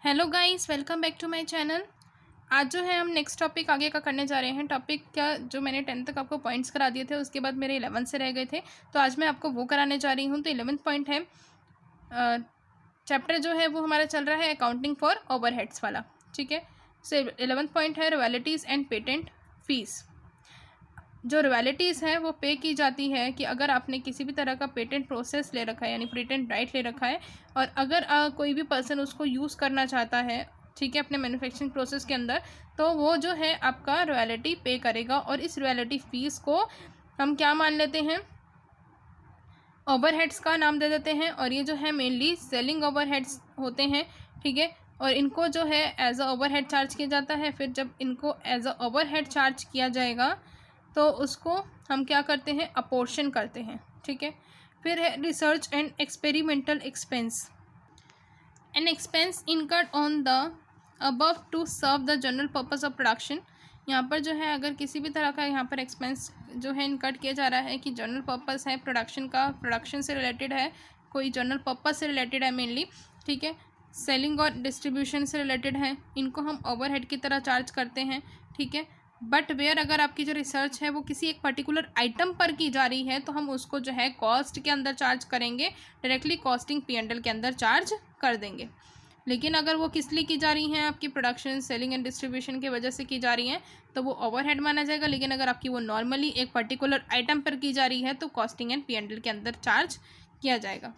Hello guys, welcome back to my channel. आज जो है हम नेक्स्ट टॉपिक आगे का करने जा रहे हैं। टॉपिक क्या, जो मैंने 10th तक आपको पॉइंट्स करा दिए थे, उसके बाद मेरे 11 से रह गए थे, तो आज मैं आपको वो कराने जा रही हूँ। तो 11th पॉइंट है, चैप्टर जो है वो हमारा चल रहा है अकाउंटिंग फॉर ओवरहेड्स वाला। ठीक है, सो 11th पॉइंट है रॉयल्टीज़ एंड पेटेंट फीस। जो रॉयल्टीज़ है वो पे की जाती है कि अगर आपने किसी भी तरह का पेटेंट प्रोसेस ले रखा है, यानी पेटेंट राइट ले रखा है, और अगर कोई भी पर्सन उसको यूज़ करना चाहता है, ठीक है, अपने मैन्युफैक्चरिंग प्रोसेस के अंदर, तो वो जो है आपका रॉयल्टी पे करेगा। और इस रॉयल्टी फ़ीस को हम क्या मान लेते हैं, ओवरहेड्स का नाम दे देते हैं। और ये जो है मेनली सेलिंग ओवरहेड्स होते हैं। ठीक है, और इनको जो है एज अ ओवरहेड चार्ज किया जाता है। फिर जब इनको एज अ ओवरहेड चार्ज किया जाएगा तो उसको हम क्या करते हैं, अपोर्शन करते हैं। ठीक है, फिर है research and experimental expense. An expense incurred on the above to serve the general purpose of production. यहाँ पर जो है अगर किसी भी तरह का यहाँ पर एक्सपेंस जो है इनकर्ड किया जा रहा है कि जनरल पर्पस है प्रोडक्शन का, प्रोडक्शन से रिलेटेड है, कोई जनरल पर्पस से रिलेटेड है मेनली, ठीक है, सेलिंग और डिस्ट्रीब्यूशन से रिलेटेड है, इनको हम ओवरहेड की तरह चार्ज करते हैं। ठीक है, बट वेयर अगर आपकी जो रिसर्च है वो किसी एक पर्टिकुलर आइटम पर की जा रही है तो हम उसको जो है कॉस्ट के अंदर चार्ज करेंगे, डायरेक्टली कॉस्टिंग P&L के अंदर चार्ज कर देंगे। लेकिन अगर वो किस लिए की जा रही हैं, आपकी प्रोडक्शन, सेलिंग एंड डिस्ट्रीब्यूशन की वजह से की जा रही हैं, तो वो ओवरहेड माना जाएगा। लेकिन अगर आपकी वो नॉर्मली एक पर्टिकुलर आइटम पर की जा रही है तो कॉस्टिंग एंड P&L के अंदर चार्ज किया जाएगा।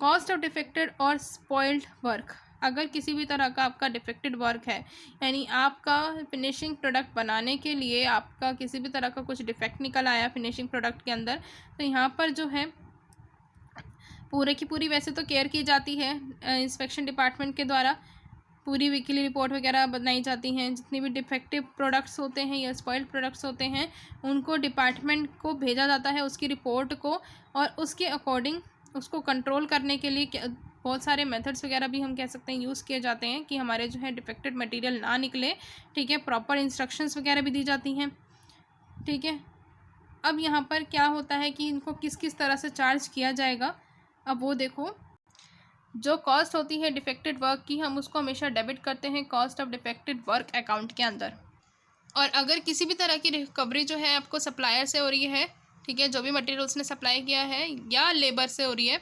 कॉस्ट ऑफ डिफेक्टेड और स्पॉइल्ड वर्क। अगर किसी भी तरह का आपका डिफेक्टेड वर्क है, यानी आपका फिनिशिंग प्रोडक्ट बनाने के लिए आपका किसी भी तरह का कुछ डिफेक्ट निकल आया फिनिशिंग प्रोडक्ट के अंदर, तो यहाँ पर जो है पूरे की पूरी वैसे तो केयर की जाती है इंस्पेक्शन डिपार्टमेंट के द्वारा। पूरी वीकली रिपोर्ट वगैरह बनाई जाती हैं। जितने भी डिफेक्टिव प्रोडक्ट्स होते हैं या स्पॉइल्ड प्रोडक्ट्स होते हैं उनको डिपार्टमेंट को भेजा जाता है उसकी रिपोर्ट को, और उसके अकॉर्डिंग उसको कंट्रोल करने के लिए बहुत सारे मेथड्स वगैरह भी हम कह सकते हैं यूज़ किए जाते हैं कि हमारे जो है डिफेक्टेड मटेरियल ना निकले। ठीक है, प्रॉपर इंस्ट्रक्शंस वगैरह भी दी जाती हैं। ठीक है, अब यहाँ पर क्या होता है कि इनको किस किस तरह से चार्ज किया जाएगा, अब वो देखो। जो कॉस्ट होती है डिफेक्टेड वर्क की, हम उसको हमेशा डेबिट करते हैं cost of defected work account के अंदर। और अगर किसी भी तरह की रिकवरी जो है आपको सप्लायर से हो रही है, ठीक है, जो भी मटेरियल उसने सप्लाई किया है या लेबर से हो रही है,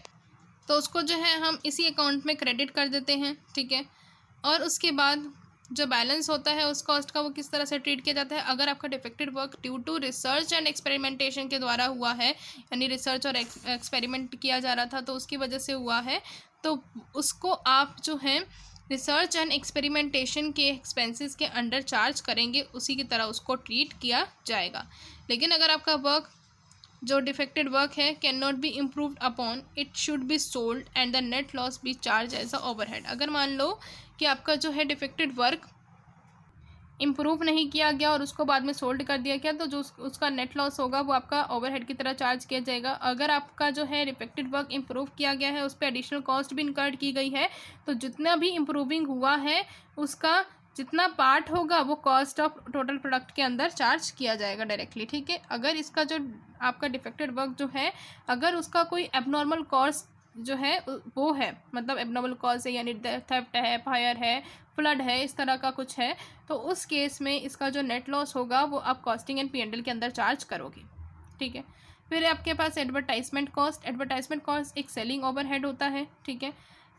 तो उसको जो है हम इसी अकाउंट में क्रेडिट कर देते हैं। ठीक है, और उसके बाद जो बैलेंस होता है उस कॉस्ट का वो किस तरह से ट्रीट किया जाता है। अगर आपका defected work due to research and experimentation के द्वारा हुआ है, यानी रिसर्च और एक्सपेरिमेंट किया जा रहा था तो उसकी वजह से हुआ है, तो उसको आप जो है रिसर्च एंड एक्सपेरिमेंटेशन के एक्सपेंसेस के अंडर चार्ज करेंगे, उसी की तरह उसको ट्रीट किया जाएगा। लेकिन अगर आपका वर्क जो डिफेक्टेड वर्क है can not be improved upon, it should be sold and the net loss be charge as a overhead. अगर मान लो कि आपका जो है डिफेक्टेड वर्क इम्प्रूव नहीं किया गया और उसको बाद में सोल्ड कर दिया गया, तो जो उसका नेट लॉस होगा वो आपका ओवरहेड की तरह चार्ज किया जाएगा। अगर आपका जो है डिफेक्टेड वर्क इम्प्रूव किया गया है, उस पर एडिशनल कॉस्ट भी इंकर्ड की गई है, तो जितना भी इम्प्रूविंग हुआ है उसका जितना पार्ट होगा वो कॉस्ट ऑफ टोटल प्रोडक्ट के अंदर चार्ज किया जाएगा डायरेक्टली। ठीक है, अगर इसका जो आपका डिफेक्टेड वर्क जो है, अगर उसका कोई एबनॉर्मल कॉस्ट जो है वो है, मतलब एबनॉर्मल कॉज है, यानी थेफ्ट है, फायर है, फ्लड है, इस तरह का कुछ है, तो उस केस में इसका जो नेट लॉस होगा वो आप कॉस्टिंग एंड P&L के अंदर चार्ज करोगे। ठीक है, फिर आपके पास एडवर्टाइजमेंट कॉस्ट। एडवर्टाइजमेंट कॉस्ट एक सेलिंग ओवरहेड होता है। ठीक है,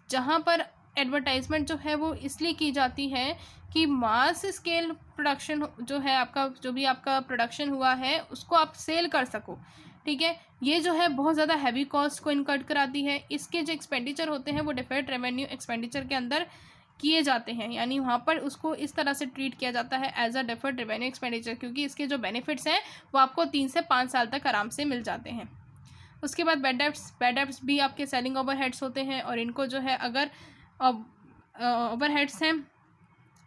जहाँ पर एडवर्टाइजमेंट जो है वो इसलिए की जाती है कि मास स्केल प्रोडक्शन जो है आपका, जो भी आपका प्रोडक्शन हुआ है उसको आप सेल कर सको। ठीक है, ये जो है बहुत ज़्यादा हैवी कॉस्ट को इनकर्ड कराती है। इसके जो एक्सपेंडिचर होते हैं वो डिफर्ड रेवेन्यू एक्सपेंडिचर के अंदर किए जाते हैं, यानी वहाँ पर उसको इस तरह से ट्रीट किया जाता है as a deferred revenue expenditure, क्योंकि इसके जो बेनिफिट्स हैं वो आपको 3 से 5 साल तक आराम से मिल जाते हैं। उसके बाद बैड डेब्ट्स भी आपके सेलिंग ओवरहेड्स होते हैं, और इनको जो है अगर ओवरहेड्स हैं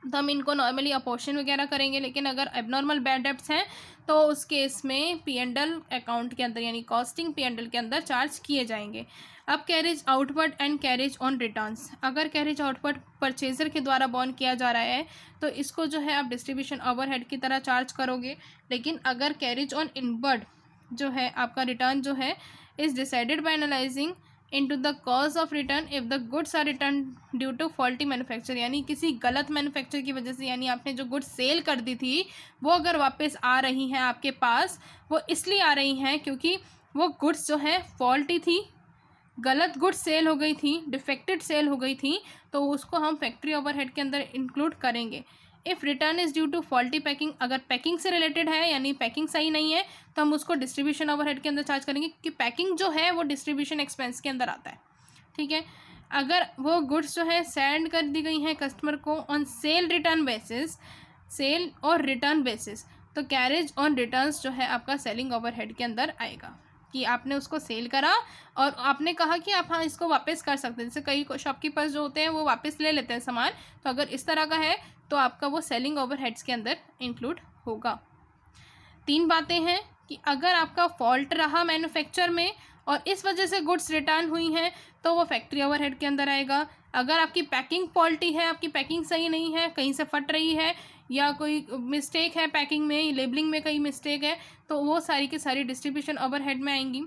तो हम इनको नॉर्मली अपोर्शन वगैरह करेंगे। लेकिन अगर एबनॉर्मल बैड डेब्ट्स हैं तो उस केस में P&L अकाउंट के अंदर, यानी कॉस्टिंग P&L के अंदर चार्ज किए जाएंगे। अब carriage outward and carriage on returns. अगर कैरेज आउटवर्ड परचेजर के द्वारा बॉर्न किया जा रहा है तो इसको जो है आप डिस्ट्रीब्यूशन ओवरहेड की तरह चार्ज करोगे। लेकिन अगर कैरेज ऑन इनवर्ड जो है आपका रिटर्न जो है is decided by analysing into the cause of return if the goods are returned due to faulty manufacture, यानी किसी गलत मैन्युफैक्चर की वजह से, यानी आपने जो गुड्स सेल कर दी थी वो अगर वापस आ रही हैं आपके पास, वो इसलिए आ रही हैं क्योंकि वो गुड्स जो है फॉल्टी थी, गलत गुड्स सेल हो गई थी, डिफेक्टेड सेल हो गई थी, तो उसको हम फैक्ट्री ओवरहेड के अंदर इंक्लूड करेंगे। If return is due to faulty packing, अगर पैकिंग से रिलेटेड है यानी पैकिंग सही नहीं है तो हम उसको डिस्ट्रीब्यूशन ओवरहेड के अंदर चार्ज करेंगे, क्योंकि पैकिंग जो है वो डिस्ट्रीब्यूशन एक्सपेंस के अंदर आता है। ठीक है, अगर वो गुड्स जो है सेंड कर दी गई हैं कस्टमर को on sale return basis, sale और रिटर्न बेसिस, तो कैरेज ऑन रिटर्न्स जो है आपका सेलिंग ओवरहेड के अंदर आएगा, कि आपने उसको सेल करा और आपने कहा कि आप हाँ इसको वापस कर सकते हैं। जैसे कई शॉपकीपर्स जो होते हैं वो वापस ले लेते हैं सामान, तो अगर इस तरह का है तो आपका वो सेलिंग ओवरहेड्स के अंदर इंक्लूड होगा। 3 बातें हैं कि अगर आपका फॉल्ट रहा मैन्युफैक्चर में और इस वजह से गुड्स रिटर्न हुई हैं तो वो फैक्ट्री ओवरहेड के अंदर आएगा। अगर आपकी पैकिंग फॉल्टी है, आपकी पैकिंग सही नहीं है, कहीं से फट रही है या कोई मिस्टेक है पैकिंग में, लेबलिंग में कहीं मिस्टेक है, तो वो सारी की सारी डिस्ट्रीब्यूशन ओवरहेड में आएंगी।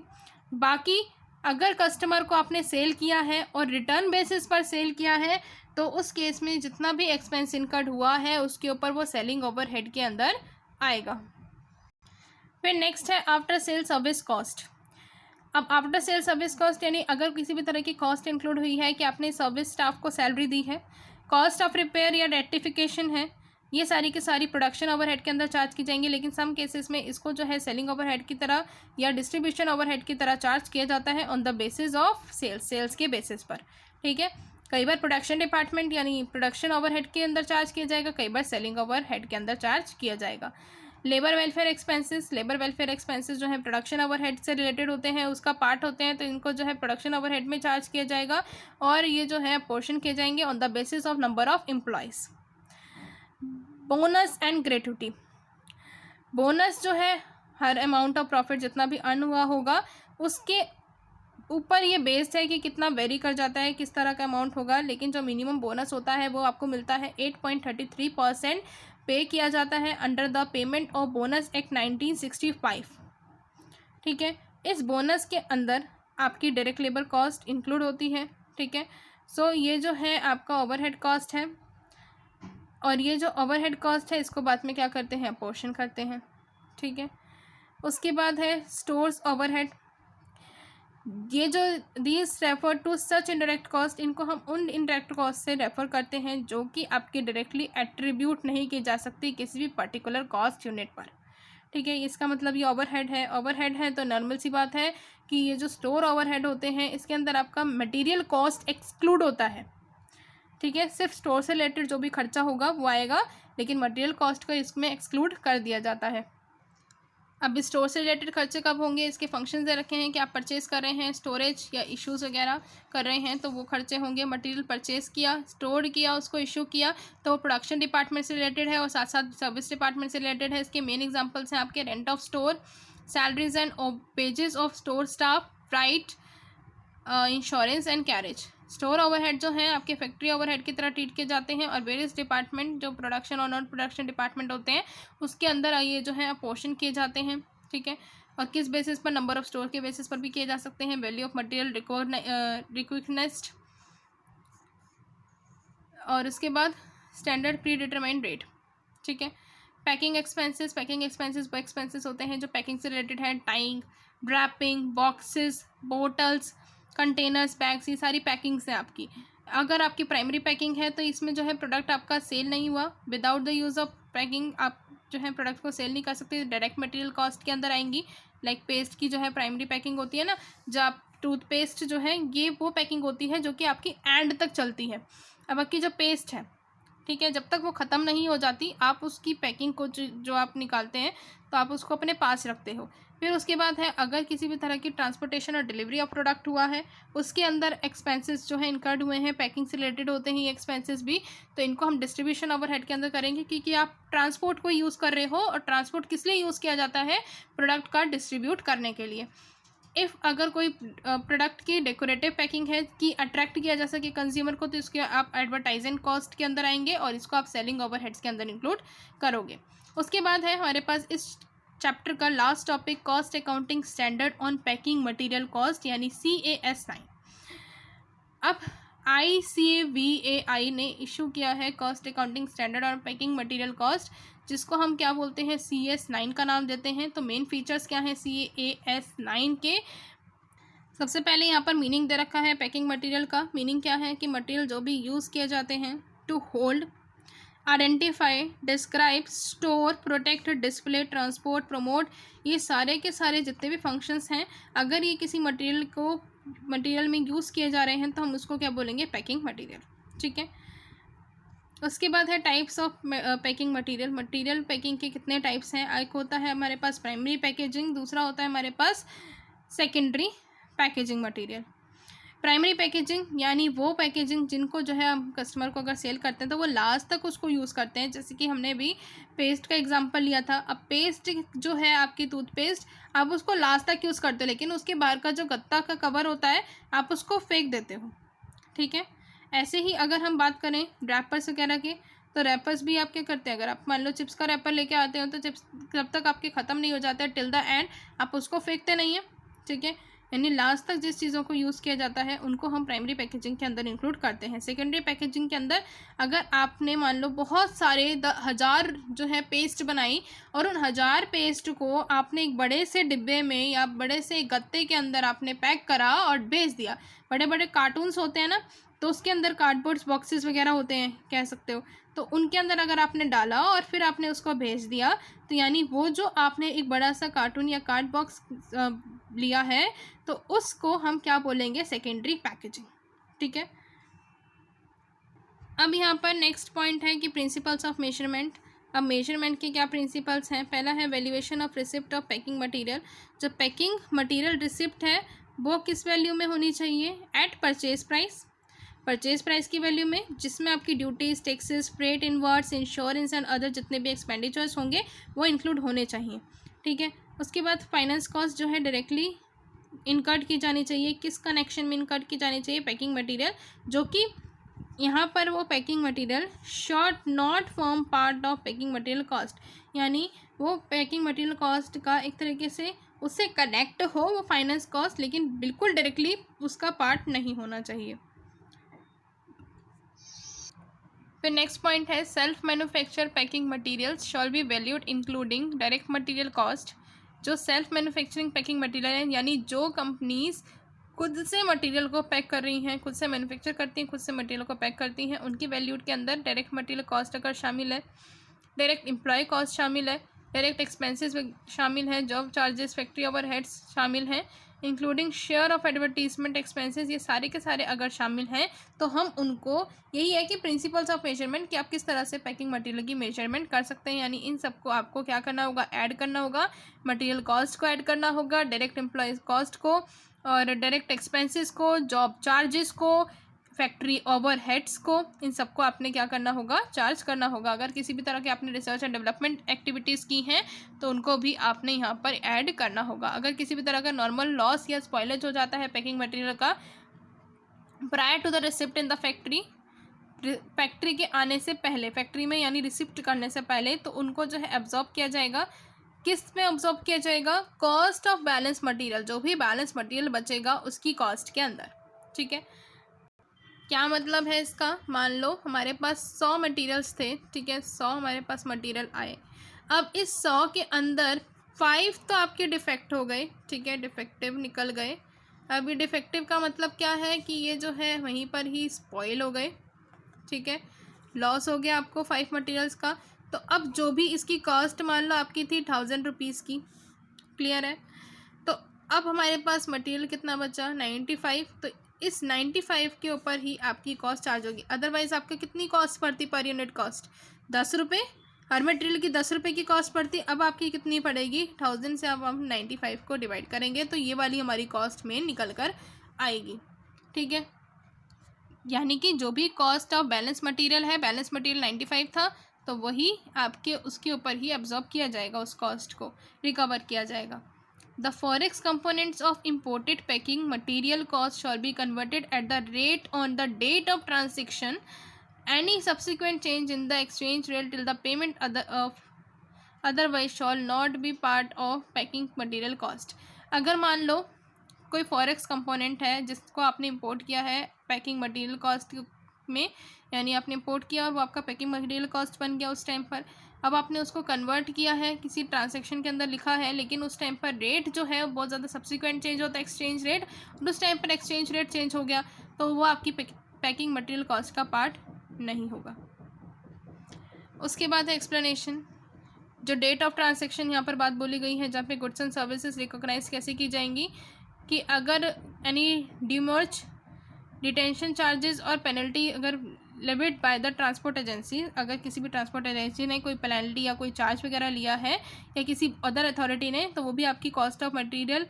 बाकी अगर कस्टमर को आपने सेल किया है और रिटर्न बेसिस पर सेल किया है तो उस केस में जितना भी एक्सपेंस इनकर्ड हुआ है उसके ऊपर वो सेलिंग ओवरहेड के अंदर आएगा। फिर नेक्स्ट है आफ्टर सेल सर्विस कॉस्ट। अब आफ्टर सेल सर्विस कॉस्ट यानी अगर किसी भी तरह की कॉस्ट इंक्लूड हुई है कि आपने सर्विस स्टाफ को सैलरी दी है, कॉस्ट ऑफ रिपेयर या रेक्टिफिकेशन है, ये सारी की सारी प्रोडक्शन ओवरहेड के अंदर चार्ज की जाएंगी। लेकिन सम केसेस में इसको जो है सेलिंग ओवरहेड की तरह या डिस्ट्रीब्यूशन ओवरहेड की तरह चार्ज किया जाता है on the basis of sales के बेसिस पर। ठीक है, कई बार प्रोडक्शन डिपार्टमेंट यानी प्रोडक्शन ओवरहेड के अंदर चार्ज किया जाएगा, कई बार सेलिंग ओवरहेड के अंदर चार्ज किया जाएगा। लेबर वेलफेयर एक्सपेंसेस जो है प्रोडक्शन ओवरहेड से रिलेटेड होते हैं, उसका पार्ट होते हैं, तो इनको जो है प्रोडक्शन ओवरहेड में चार्ज किया जाएगा और ये जो है पोर्शन किए जाएंगे on the basis of number of employees. Bonus and gratuity, bonus जो है हर अमाउंट ऑफ प्रॉफिट जितना भी अर्न हुआ होगा उसके ऊपर ये बेस्ड है कि कितना वेरी कर जाता है, किस तरह का अमाउंट होगा, लेकिन जो मिनिमम बोनस होता है वो आपको मिलता है 8.33% पे किया जाता है under the payment of bonus act 1965। ठीक है, इस बोनस के अंदर आपकी डायरेक्ट लेबर कॉस्ट इंक्लूड होती है। ठीक है, सो ये जो है आपका ओवरहेड कॉस्ट है और ये जो ओवरहेड कॉस्ट है इसको बाद में क्या करते हैं, अपोर्शन करते हैं। ठीक है, उसके बाद है स्टोर्स ओवरहेड। ये जो these refer to such indirect cost, इनको हम उन इनडायरेक्ट कॉस्ट से रेफर करते हैं जो कि आपके डायरेक्टली एट्रीब्यूट नहीं की जा सकती किसी भी पर्टिकुलर कॉस्ट यूनिट पर। ठीक है, इसका मतलब ये ओवरहेड है तो नॉर्मल सी बात है कि ये जो स्टोर ओवरहेड होते हैं इसके अंदर आपका मटेरियल कॉस्ट एक्सक्लूड होता है। ठीक है, सिर्फ स्टोर से रिलेटेड जो भी खर्चा होगा वो आएगा, लेकिन मटेरियल कॉस्ट को इसमें एक्सक्लूड कर दिया जाता है। अब स्टोर से रिलेटेड खर्चे कब होंगे, इसके फंक्शन दे रखे हैं कि आप परचेस कर रहे हैं, स्टोरेज या इश्यूज़ वगैरह कर रहे हैं तो वो खर्चे होंगे। मटेरियल परचेस किया, स्टोर किया, उसको इशू किया तो वो प्रोडक्शन डिपार्टमेंट से रिलेटेड है और साथ साथ सर्विस डिपार्टमेंट से रिलेटेड है। इसके मेन एग्जांपल्स हैं आपके rent of store, salaries and wages of store staff, freight, insurance and carriage. Store overhead जो हैं आपके फैक्ट्री ओवरहेड की तरह ट्रीट किए जाते हैं और वेरियस डिपार्टमेंट जो प्रोडक्शन और नॉन प्रोडक्शन डिपार्टमेंट होते हैं उसके अंदर ये जो है अपोर्शन किए जाते हैं। ठीक है, और किस बेसिस पर, नंबर ऑफ स्टोर के बेसिस पर भी किए जा सकते हैं। वैल्यू ऑफ मटेरियल रिक्विकनेस्ड और उसके बाद स्टैंडर्ड प्री डिटरमाइंड रेट। ठीक है, पैकिंग एक्सपेंसेस वो एक्सपेंसेस होते हैं जो पैकिंग से रिलेटेड है, tying, wrapping, boxes, bottles, containers, bags, ये सारी पैकिंग्स हैं आपकी। अगर आपकी प्राइमरी पैकिंग है तो इसमें जो है प्रोडक्ट आपका सेल नहीं हुआ, without the use of packing आप जो है प्रोडक्ट को सेल नहीं कर सकते, डायरेक्ट मटेरियल कॉस्ट के अंदर आएंगी। लाइक पेस्ट की जो है प्राइमरी पैकिंग होती है ना, जो आप टूथपेस्ट जो है ये वो पैकिंग होती है जो कि आपकी एंड तक चलती है। अब आपकी जो पेस्ट है, ठीक है, जब तक वो ख़त्म नहीं हो जाती आप उसकी पैकिंग को जो आप निकालते हैं तो आप उसको अपने पास रखते हो। फिर उसके बाद है अगर किसी भी तरह की ट्रांसपोर्टेशन और डिलीवरी ऑफ प्रोडक्ट हुआ है उसके अंदर एक्सपेंसेस जो है इनकर्ड हुए हैं, पैकिंग से रिलेटेड होते हैं ये एक्सपेंसेस भी, तो इनको हम डिस्ट्रीब्यूशन ओवरहेड के अंदर करेंगे क्योंकि आप ट्रांसपोर्ट को यूज़ कर रहे हो और ट्रांसपोर्ट किस लिए यूज़ किया जाता है, प्रोडक्ट का डिस्ट्रीब्यूट करने के लिए। इफ़ अगर कोई प्रोडक्ट की डेकोरेटिव पैकिंग है कि अट्रैक्ट किया जा सके कंज्यूमर को, तो इसके आप एडवर्टाइजिंग कॉस्ट के अंदर आएंगे और इसको आप सेलिंग ओवरहेड्स के अंदर इंक्लूड करोगे। उसके बाद है हमारे पास इस चैप्टर का last topic cost accounting standard on packing material cost यानी CAS 9। अब ICAVAI ने इशू किया है कॉस्ट अकाउंटिंग स्टैंडर्ड और पैकिंग मटेरियल कॉस्ट, जिसको हम क्या बोलते हैं, CS9 का नाम देते हैं। तो मेन फीचर्स क्या हैं CAS9 के? सबसे पहले यहाँ पर मीनिंग दे रखा है पैकिंग मटेरियल का। मीनिंग क्या है कि मटेरियल जो भी यूज़ किए जाते हैं to hold, identify, describe, store, protect, display, transport, promote, ये सारे के सारे जितने भी फंक्शंस हैं, अगर ये किसी मटेरियल में यूज़ किए जा रहे हैं तो हम उसको क्या बोलेंगे, पैकिंग मटेरियल। ठीक है। उसके बाद है types of packing material packing के कितने टाइप्स हैं। एक होता है हमारे पास प्राइमरी पैकेजिंग, दूसरा होता है हमारे पास secondary packaging material. Primary packaging यानी वो पैकेजिंग जिनको जो है हम कस्टमर को अगर सेल करते हैं तो वो लास्ट तक उसको यूज़ करते हैं। जैसे कि हमने भी पेस्ट का एग्जांपल लिया था। अब पेस्ट जो है आपकी टूथपेस्ट, आप उसको लास्ट तक यूज़ करते हो, लेकिन उसके बाहर का जो गत्ता का कवर होता है आप उसको फेंक देते हो। ठीक है। ऐसे ही अगर हम बात करें रैपर्स वगैरह के, तो रैपर्स भी आप क्या करते हैं, अगर आप मान लो चिप्स का रैपर लेके आते हो तो चिप्स जब तक आपके ख़त्म नहीं हो जाता है टिल द एंड, आप उसको फेंकते नहीं हैं। ठीक है। यानी लास्ट तक जिस चीज़ों को यूज़ किया जाता है उनको हम प्राइमरी पैकेजिंग के अंदर इंक्लूड करते हैं। सेकेंडरी पैकेजिंग के अंदर अगर आपने मान लो बहुत सारे 1000 जो है पेस्ट बनाई और उन 1000 पेस्ट को आपने एक बड़े से डिब्बे में या बड़े से गत्ते के अंदर आपने पैक करा और भेज दिया। बड़े बड़े कार्टून्स होते हैं ना, तो उसके अंदर कार्डबोर्ड बॉक्सेस वगैरह होते हैं, कह सकते हो, तो उनके अंदर अगर आपने डाला और फिर आपने उसको भेज दिया, तो यानी वो जो आपने एक बड़ा सा कार्टून या कार्ड बॉक्स लिया है तो उसको हम क्या बोलेंगे, सेकेंडरी पैकेजिंग। ठीक है। अब यहाँ पर नेक्स्ट पॉइंट है कि प्रिंसिपल्स ऑफ मेजरमेंट। अब मेजरमेंट के क्या प्रिंसिपल्स हैं। पहला है valuation of receipt of packing material. जो पैकिंग मटेरियल रिसिप्ट है वो किस वैल्यू में होनी चाहिए, at purchase price, purchase price की वैल्यू में, जिसमें आपकी duties, taxes, freight inwards, insurance and other जितने भी एक्सपेंडिचर्स होंगे वो इंक्लूड होने चाहिए। ठीक है। उसके बाद फाइनेंस कॉस्ट जो है डायरेक्टली इनकर्ड की जानी चाहिए। किस कनेक्शन में इनकर्ड की जानी चाहिए, पैकिंग मटेरियल, जो कि यहाँ पर वो packing material short not form part of packing material cost, यानी वो पैकिंग मटेरियल कॉस्ट का एक तरीके से उससे कनेक्ट हो वो फाइनेंस कॉस्ट, लेकिन बिल्कुल डायरेक्टली उसका पार्ट नहीं होना चाहिए। फिर नेक्स्ट पॉइंट है self manufacture packing materials shawl be valued including direct material cost. जो सेल्फ मैन्युफैक्चरिंग पैकिंग मटेरियल है, यानी जो कंपनीज खुद से मटेरियल को पैक कर रही हैं, खुद से मैन्युफैक्चर करती हैं, खुद से मटेरियल को पैक करती हैं, उनकी वैल्यूड के अंदर डायरेक्ट मटेरियल कॉस्ट अगर शामिल है, डायरेक्ट एम्प्लॉय कॉस्ट शामिल है, डायरेक्ट एक्सपेंसेस शामिल है, जॉब चार्जेस, फैक्ट्री ओवरहेड्स शामिल हैं, including share of advertisement expenses, ये सारे के सारे अगर शामिल हैं तो हम उनको, यही है कि प्रिंसिपल्स ऑफ मेजरमेंट कि आप किस तरह से पैकिंग मटेरियल की मेजरमेंट कर सकते हैं। यानी इन सबको आपको क्या करना होगा, ऐड करना होगा, मटेरियल कॉस्ट को ऐड करना होगा, डायरेक्ट एम्प्लॉयज़ कॉस्ट को और डायरेक्ट एक्सपेंसेस को, जॉब चार्जेस को, फैक्ट्री ओवरहेड्स को, इन सबको आपने क्या करना होगा, चार्ज करना होगा। अगर किसी भी तरह के आपने रिसर्च एंड डेवलपमेंट एक्टिविटीज़ की हैं तो उनको भी आपने यहाँ पर ऐड करना होगा। अगर किसी भी तरह का नॉर्मल लॉस या स्पॉइलेज हो जाता है पैकिंग मटेरियल का prior to the receipt in the factory के आने से पहले, फैक्ट्री में यानी रिसिप्ट करने से पहले, तो उनको जो है एब्जॉर्ब किया जाएगा। किस में एब्जॉर्ब किया जाएगा, कॉस्ट ऑफ बैलेंस मटेरियल, जो भी बैलेंस मटेरियल बचेगा उसकी कॉस्ट के अंदर। ठीक है। क्या मतलब है इसका, मान लो हमारे पास 100 मटेरियल्स थे। ठीक है। 100 हमारे पास मटेरियल आए। अब इस 100 के अंदर 5 तो आपके डिफेक्ट हो गए। ठीक है, डिफेक्टिव निकल गए। अब ये डिफेक्टिव का मतलब क्या है कि ये जो है वहीं पर ही स्पॉइल हो गए। ठीक है, लॉस हो गया आपको 5 मटेरियल्स का। तो अब जो भी इसकी कॉस्ट मान लो आपकी थी 1000 रुपीज़ की, क्लियर है। तो अब हमारे पास मटेरियल कितना बचा, 95। तो इस 95 के ऊपर ही आपकी कॉस्ट चार्ज होगी। अदरवाइज़ आपको कितनी कॉस्ट पड़ती पर यूनिट कॉस्ट, 10 रुपये। हर मटेरियल की 10 रुपये की कॉस्ट पड़ती। अब आपकी कितनी पड़ेगी, 1000 से अब हम 95 को डिवाइड करेंगे तो ये वाली हमारी कॉस्ट में निकल कर आएगी। ठीक है, यानी कि जो भी कॉस्ट ऑफ बैलेंस मटेरियल है, बैलेंस मटेरियल 95 था, तो वही आपके उसके ऊपर ही एब्जॉर्ब किया जाएगा, उस कॉस्ट को रिकवर किया जाएगा। The forex components of imported packing material cost shall be converted at the rate on the date of transaction. Any subsequent change in the exchange rate till the payment otherwise shall not be part of packing material cost. अगर मान लो कोई forex component है जिसको आपने import किया है packing material cost में, यानी आपने इम्पोर्ट किया और वो आपका पैकिंग मटेरियल कॉस्ट बन गया उस टाइम पर। अब आपने उसको कन्वर्ट किया है, किसी ट्रांजैक्शन के अंदर लिखा है, लेकिन उस टाइम पर रेट जो है बहुत ज़्यादा सब्सिक्वेंट चेंज होता है एक्सचेंज रेट, और उस टाइम पर एक्सचेंज रेट चेंज हो गया तो वो आपकी पैकिंग मटेरियल कॉस्ट का पार्ट नहीं होगा। उसके बाद है एक्सप्लेनेशन। जो डेट ऑफ ट्रांजैक्शन यहाँ पर बात बोली गई है, जहाँ पे गुड्स एंड सर्विसेज रिकॉग्नाइज कैसे की जाएंगी कि अगर एनी डिमर्ज, डिटेंशन चार्जेस और पेनल्टी अगर levied by the transport agency, अगर किसी भी ट्रांसपोर्ट एजेंसी ने कोई पेनल्टी या कोई चार्ज वगैरह लिया है या किसी अदर अथॉरिटी ने, तो वो भी आपकी cost of material,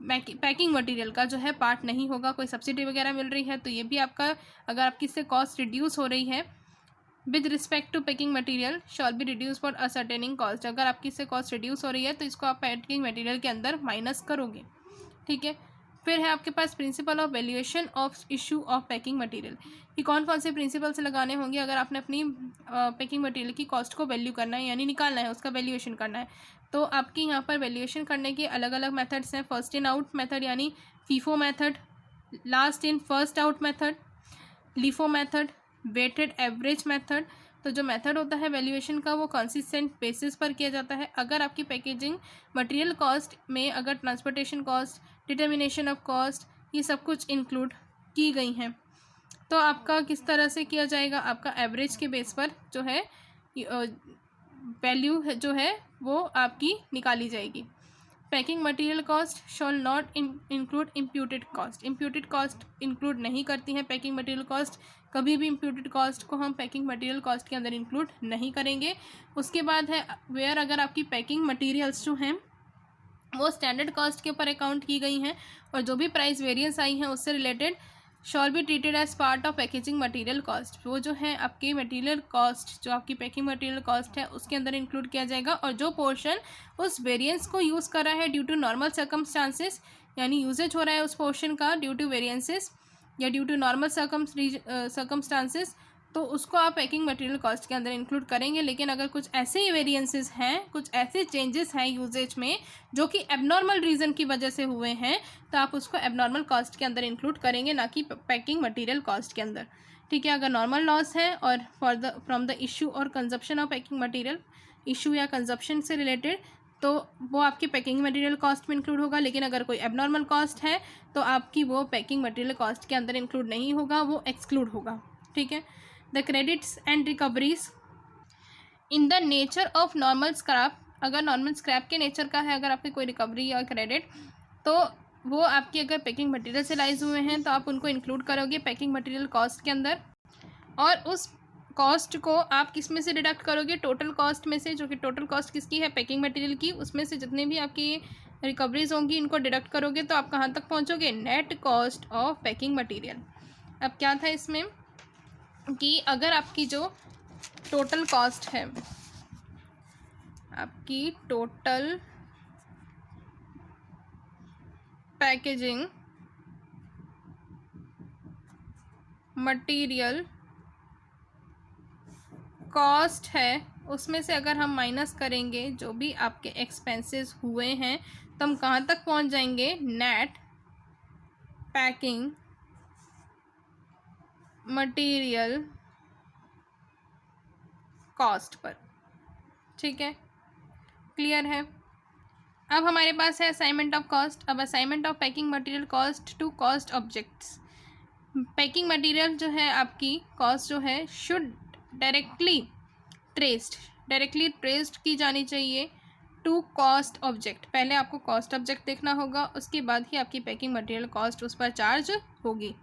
packing material का जो है पार्ट नहीं होगा। कोई सब्सिडी वगैरह मिल रही है तो ये भी आपका, अगर आपकी इससे कॉस्ट रिड्यूस हो रही है with respect to packing material shall be reduce for ascertaining cost, अगर आपकी इससे कॉस्ट रिड्यूस हो रही है तो इसको आप पैकिंग मटेरियल के अंदर माइनस करोगे। ठीक है। फिर है आपके पास principle of valuation of issue of packing material, कि कौन कौन से प्रिंसिपल्स लगाने होंगे अगर आपने अपनी पैकिंग मटेरियल की कॉस्ट को वैल्यू करना है, यानी निकालना है, उसका वैल्यूएशन करना है। तो आपकी यहाँ पर वैल्यूएशन करने के अलग अलग मेथड्स हैं। फर्स्ट इन आउट मेथड यानी FIFO method, last in first out method, LIFO method, weighted average method. तो जो मेथड होता है वैल्यूएशन का वो कंसिस्टेंट बेसिस पर किया जाता है। अगर आपकी पैकेजिंग मटेरियल कॉस्ट में अगर transportation cost, determination of cost, ये सब कुछ इंक्लूड की गई हैं, तो आपका किस तरह से किया जाएगा, आपका एवरेज के बेस पर जो है वैल्यू जो है वो आपकी निकाली जाएगी। Packing material cost shawl not include imputed cost, imputed cost include नहीं करती हैं पैकिंग मटेरियल कॉस्ट। कभी भी इम्प्यूटेड कॉस्ट को हम पैकिंग मटेरियल कॉस्ट के अंदर इंक्लूड नहीं करेंगे। उसके बाद है वेयर अगर आपकी पैकिंग मटेरियल्स जो हैं वो स्टैंडर्ड कॉस्ट के ऊपर अकाउंट की गई हैं और जो भी प्राइस वेरिएंस आई हैं उससे related shall be treated as part of packaging material cost, वो जो है आपकी मटेरियल कॉस्ट, जो आपकी पैकिंग मटेरियल कॉस्ट है उसके अंदर इंक्लूड किया जाएगा। और जो पोर्शन उस वेरिएंस को यूज़ कर रहा है ड्यू टू नॉर्मल सर्कमस्टांसेस, यानी यूजेज हो रहा है उस पोर्शन का ड्यू टू वेरिएंसेस या ड्यू टू नॉर्मल सर्कमस्टांसेस, तो उसको आप पैकिंग मटेरियल कॉस्ट के अंदर इंक्लूड करेंगे। लेकिन अगर कुछ ऐसे ही वेरिएंसेस हैं, कुछ ऐसे चेंजेस हैं यूजेज में जो कि एबनॉर्मल रीज़न की वजह से हुए हैं, तो आप उसको एबनॉर्मल कॉस्ट के अंदर इंक्लूड करेंगे, ना कि पैकिंग मटेरियल कॉस्ट के अंदर। ठीक है। अगर नॉर्मल लॉस है और फ्रॉम द इशू और consumption of packing material, issue या कंजप्शन से रिलेटेड, तो वो आपकी पैकिंग मटेरियल कॉस्ट में इंक्लूड होगा। लेकिन अगर कोई एबनॉर्मल कॉस्ट है तो आपकी वो पैकिंग मटेरियल कॉस्ट के अंदर इंक्लूड नहीं होगा, वो एक्सक्लूड होगा। ठीक है। The credits and recoveries in the nature of normal scrap, अगर नॉर्मल स्क्रैप के नेचर का है अगर आपकी कोई रिकवरी या क्रेडिट, तो वो आपकी अगर पैकिंग मटेरियल से लाइज हुए हैं तो आप उनको इंक्लूड करोगे पैकिंग मटेरियल कॉस्ट के अंदर। और उस कॉस्ट को आप किस में से डिडक्ट करोगे, टोटल कॉस्ट में से, जो कि टोटल कॉस्ट किसकी है, पैकिंग मटेरियल की, उसमें से जितने भी आपकी रिकवरीज होंगी इनको डिडक्ट करोगे तो आप कहाँ तक पहुँचोगे, net cost of packing material. अब क्या था इसमें कि अगर आपकी जो टोटल कॉस्ट है, आपकी टोटल पैकेजिंग मटेरियल कॉस्ट है, उसमें से अगर हम माइनस करेंगे जो भी आपके एक्सपेंसेस हुए हैं तो हम कहाँ तक पहुँच जाएंगे, net packing material cost per. ठीक है, क्लियर है। अब हमारे पास है असाइनमेंट ऑफ कॉस्ट। अब assignment of packing material cost to cost objects. Packing material जो है आपकी कॉस्ट जो है शुड डायरेक्टली ट्रेस्ड की जानी चाहिए टू कॉस्ट ऑब्जेक्ट। पहले आपको कॉस्ट ऑब्जेक्ट देखना होगा, उसके बाद ही आपकी पैकिंग मटेरियल कॉस्ट उस पर चार्ज होगी।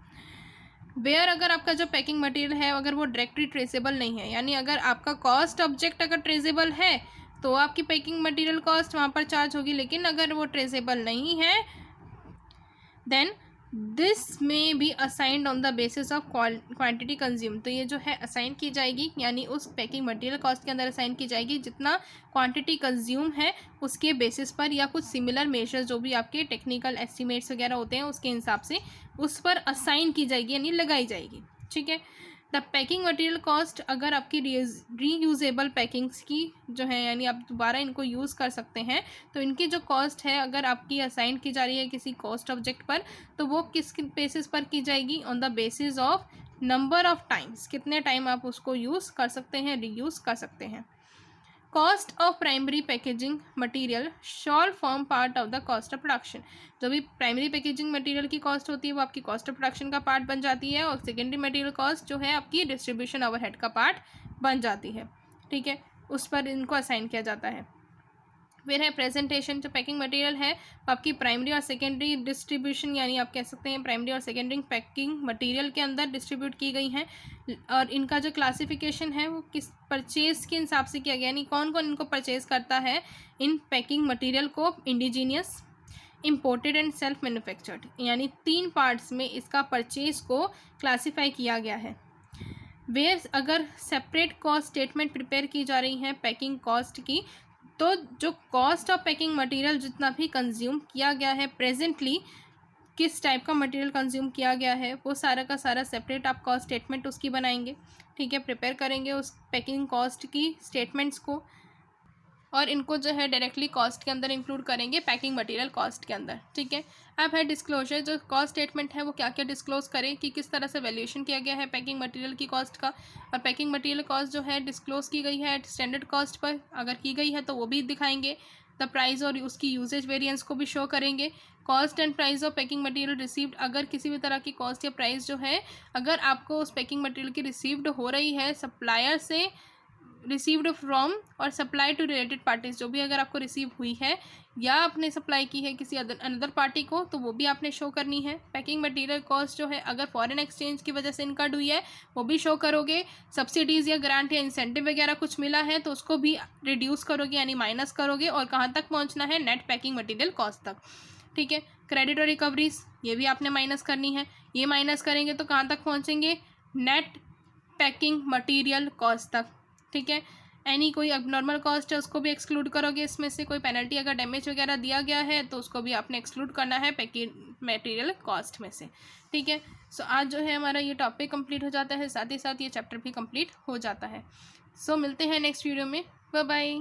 वेयर अगर आपका जो पैकिंग मटेरियल है अगर वो डायरेक्टली ट्रेसेबल नहीं है, यानी अगर आपका कॉस्ट ऑब्जेक्ट अगर ट्रेसेबल है तो आपकी पैकिंग मटेरियल कॉस्ट वहाँ पर चार्ज होगी। लेकिन अगर वो ट्रेसेबल नहीं है देन दिस में be assigned on the basis of quantity consume. तो ये जो है असाइन की जाएगी, यानी उस पैकिंग मटेरियल कॉस्ट के अंदर असाइन की जाएगी जितना क्वांटिटी कंज्यूम है उसके बेसिस पर, या कुछ सिमिलर मेजर्स जो भी आपके टेक्निकल एस्टिमेट्स वगैरह होते हैं उसके हिसाब से उस पर असाइन की जाएगी, यानी लगाई जाएगी। ठीक है। द पैकिंग मटेरियल कॉस्ट, अगर आपकी रीयूजेबल पैकिंग्स की जो है यानी आप दोबारा इनको यूज़ कर सकते हैं, तो इनकी जो कॉस्ट है अगर आपकी असाइन की जा रही है किसी कॉस्ट ऑब्जेक्ट पर, तो वो किस बेसिस पर की जाएगी, on the basis of number of times, कितने टाइम आप उसको यूज़ कर सकते हैं, रीयूज़ कर सकते हैं। Cost of primary packaging material shawl form part of the cost of production, जो भी प्राइमरी पैकेजिंग मटेरियल की कॉस्ट होती है वो आपकी कॉस्ट ऑफ प्रोडक्शन का पार्ट बन जाती है, और सेकेंडरी मटेरियल कॉस्ट जो है आपकी डिस्ट्रीब्यूशन ओवरहेड का पार्ट बन जाती है। ठीक है, उस पर इनको असाइन किया जाता है। फिर है प्रेजेंटेशन, जो पैकिंग मटेरियल है वो आपकी प्राइमरी और सेकेंडरी डिस्ट्रीब्यूशन, यानी आप कह सकते हैं प्राइमरी और सेकेंडरी पैकिंग मटेरियल के अंदर डिस्ट्रीब्यूट की गई हैं, और इनका जो क्लासिफिकेशन है वो किस परचेज के हिसाब से किया गया, यानी कौन कौन इनको परचेज करता है इन पैकिंग मटेरियल को, indigenous, imported and self manufactured, यानी 3 पार्ट्स में इसका परचेज को क्लासीफाई किया गया है। वे अगर सेपरेट कॉस्ट स्टेटमेंट प्रिपेयर की जा रही हैं पैकिंग कॉस्ट की, तो जो कॉस्ट ऑफ पैकिंग मटेरियल जितना भी कंज्यूम किया गया है प्रेजेंटली, किस टाइप का मटेरियल कंज्यूम किया गया है, वो सारा का सारा सेपरेट आप कॉस्ट स्टेटमेंट उसकी बनाएंगे। ठीक है, प्रिपेयर करेंगे उस पैकिंग कॉस्ट की स्टेटमेंट्स को, और इनको जो है डायरेक्टली कॉस्ट के अंदर इंक्लूड करेंगे पैकिंग मटेरियल कॉस्ट के अंदर। ठीक है, अब है डिस्क्लोजर, जो कॉस्ट स्टेटमेंट है वो क्या क्या डिस्क्लोज करें कि किस तरह से वैल्यूएशन किया गया है पैकिंग मटेरियल की कॉस्ट का, और पैकिंग मटेरियल कॉस्ट जो है डिस्क्लोज की गई है स्टैंडर्ड कॉस्ट पर, अगर की गई है तो वो भी दिखाएंगे। द प्राइस और उसकी यूजेज वेरिएंस को भी शो करेंगे। Cost and price of packing material received, अगर किसी भी तरह की कॉस्ट या प्राइस जो है अगर आपको उस पैकिंग मटेरियल की रिसीव्ड हो रही है सप्लायर से, रिसीव्ड फ्रॉम और सप्लाई टू रिलेटेड पार्टीज, जो भी अगर आपको रिसीव हुई है या आपने सप्लाई की है किसी अनदर पार्टी को, तो वो भी आपने शो करनी है। पैकिंग मटेरियल कॉस्ट जो है अगर फॉरेन एक्सचेंज की वजह से इनकर्ड हुई है वो भी शो करोगे। सब्सिडीज़ या ग्रांट या इंसेंटिव वगैरह कुछ मिला है तो उसको भी रिड्यूस करोगे यानी माइनस करोगे, और कहाँ तक पहुँचना है, नेट पैकिंग मटेरियल कॉस्ट तक। ठीक है, क्रेडिट और रिकवरीज ये भी आपने माइनस करनी है, ये माइनस करेंगे तो कहाँ तक पहुँचेंगे, नेट पैकिंग मटेरियल कॉस्ट तक। ठीक है, एनी कोई अबनॉर्मल कॉस्ट है उसको भी एक्सक्लूड करोगे, इसमें से कोई पेनल्टी अगर डैमेज वगैरह दिया गया है तो उसको भी आपने एक्सक्लूड करना है पैकिंग मटेरियल कॉस्ट में से। ठीक है, सो आज जो है हमारा ये टॉपिक कंप्लीट हो जाता है, साथ ही साथ ये चैप्टर भी कंप्लीट हो जाता है। सो मिलते हैं नेक्स्ट वीडियो में, बाय बाय।